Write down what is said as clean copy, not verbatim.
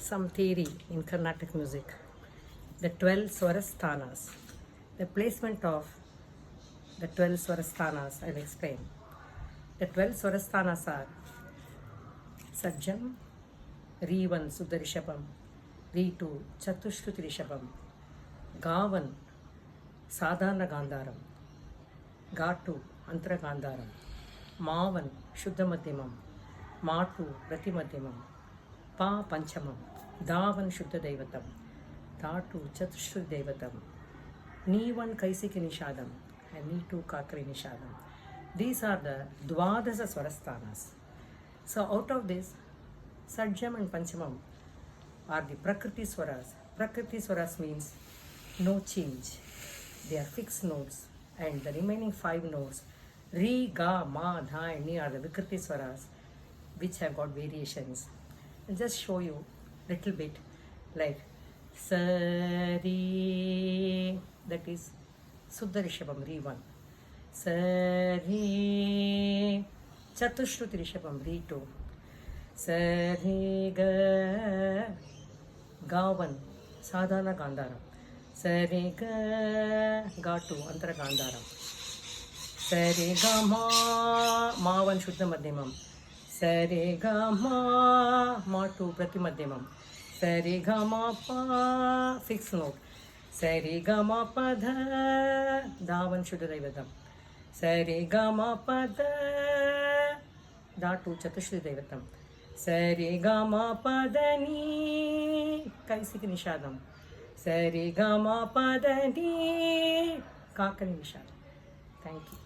some theory in Carnatic music. The 12 Swarasthanas. The placement of the 12 Swarasthanas, I'll explain. The 12 Swarasthanas are Sajjam, Re1 Suddha Rishabham, Re2 Chatushruti Rishabham, Ga1 Sadhana Gandharam, Ga2 Antara Gandharam, Ma1 Shuddha Madhyamam, Ma2 Prati Madhyamam, Pa Panchamam, Da1 Shuddha Daivatam, Da2 Chatushruti Daivatam, Ni1 Kaisiki Nishadam, and Ni2 Kakri Nishadam. These are the Dwadasa Swarasthanas. So out of this, Sajjam and Panchamam are the Prakriti Swaras. Prakriti Swaras means no change. They are fixed notes, and the remaining 5 notes, Re, Ga, Ma, Dha and Ni, are the Vikriti Swaras, which have got variations. I'll just show you little bit, like Sari, that is Suddha Rishabham, Re1. Sari, Chatushruti Rishabham, Re2. Sari, Ga1, Sadhana Gandharam. Sari, Ga2, Antara Gandharam. Sari, Ga, Ma1 Shuddha Madhyamam. Sari, Ga, Ma2 Prati Madhyamam. Sari, Ga, Ma, Pa, fixed note. Sari, Ga, Ma, Pa, Dha, Da1 Shuddha Daivatam. Sari, Ga, Ma, Pa, Dha, Da2 Chatushruti Daivatam. Sari, Ga, Ma, Pa, Dha, Ni, Kaisiki Nishadam. Sari, Ga, Ma, Pa, Dha, Ni, Kakari Nishadam. Thank you.